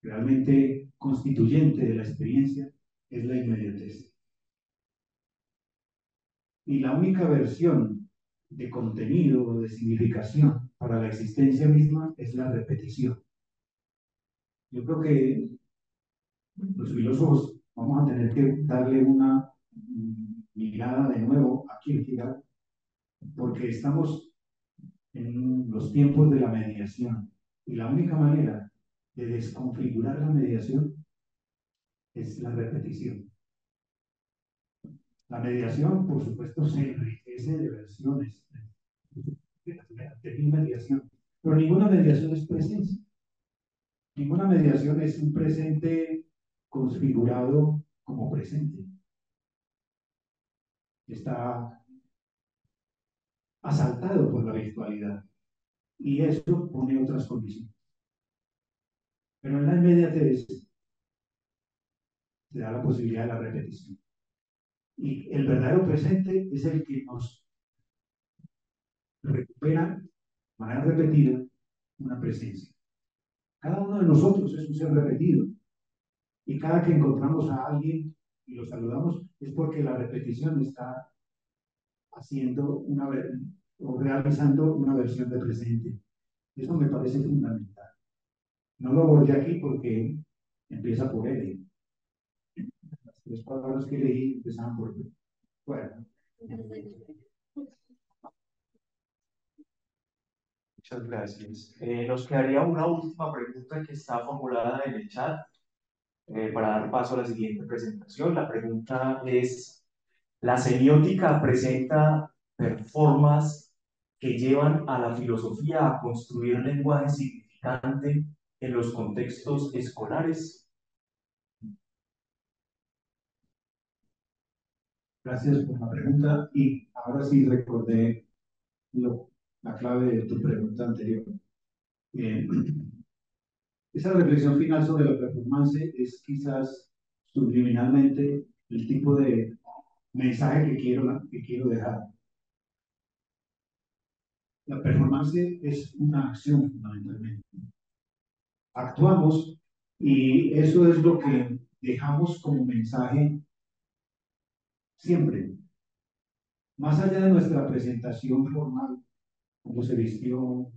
realmente constituyente de la experiencia es la inmediatez. Y la única versión de contenido o de significación para la existencia misma es la repetición. Yo creo que los filósofos vamos a tener que darle una mirada de nuevo a Kierkegaard, porque estamos en los tiempos de la mediación. Y la única manera de desconfigurar la mediación es la repetición. La mediación, por supuesto, se enriquece de versiones de mediación, pero ninguna mediación es presencia. Ninguna mediación es un presente configurado como presente. Está asaltado por la virtualidad y eso pone otras condiciones. Pero en la inmediatez se da la posibilidad de la repetición. Y el verdadero presente es el que nos recupera de manera repetida una presencia. Cada uno de nosotros es un ser repetido. Y cada que encontramos a alguien y lo saludamos es porque la repetición está haciendo o realizando una versión de presente. Eso me parece fundamental. No lo abordé aquí porque empieza por él. Las tres palabras que leí empezaban por él. Bueno. Muchas gracias. Nos quedaría una última pregunta que está formulada en el chat para dar paso a la siguiente presentación. La pregunta es, ¿la semiótica presenta performances que llevan a la filosofía a construir lenguaje significante en los contextos escolares? Gracias por la pregunta y ahora sí recordé la clave de tu pregunta anterior. Esa reflexión final sobre la performance es quizás subliminalmente el tipo de mensaje que quiero dejar. La performance es una acción fundamentalmente. Actuamos y eso es lo que dejamos como mensaje siempre. Más allá de nuestra presentación formal, cómo se vistió,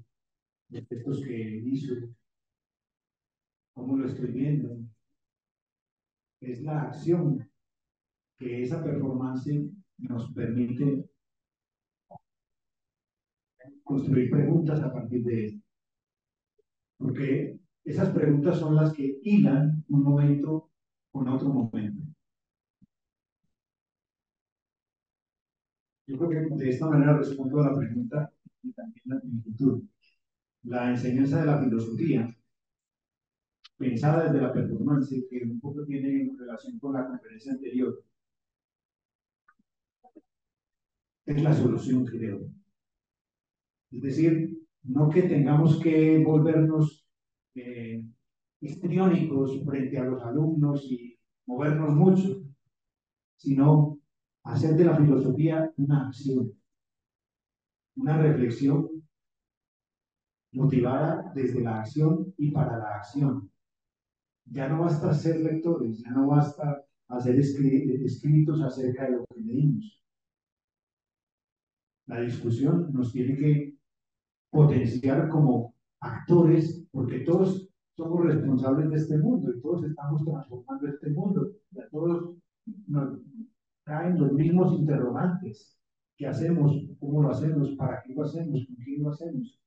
los textos que hizo, cómo lo estoy viendo, es la acción que esa performance nos permite construir preguntas a partir de esto. Porque esas preguntas son las que hilan un momento con otro momento. Yo creo que de esta manera respondo a la pregunta y también a mi futuro. La enseñanza de la filosofía, pensada desde la performance, que un poco tiene relación con la conferencia anterior, es la solución, creo. Es decir, no que tengamos que volvernos histriónicos frente a los alumnos y movernos mucho, sino hacer de la filosofía una acción, una reflexión motivada desde la acción y para la acción. Ya no basta ser lectores, ya no basta hacer escritos acerca de lo que leímos. La discusión nos tiene que potenciar como actores, porque todos somos responsables de este mundo y todos estamos transformando este mundo. Y a todos nos traen los mismos interrogantes. ¿Qué hacemos? ¿Cómo lo hacemos? ¿Para qué lo hacemos? ¿Con quién lo hacemos?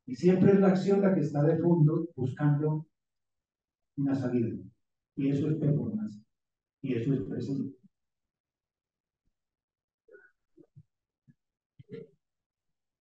Y siempre es la acción la que está de fondo buscando una salida. Y eso es performance. Y eso es presente.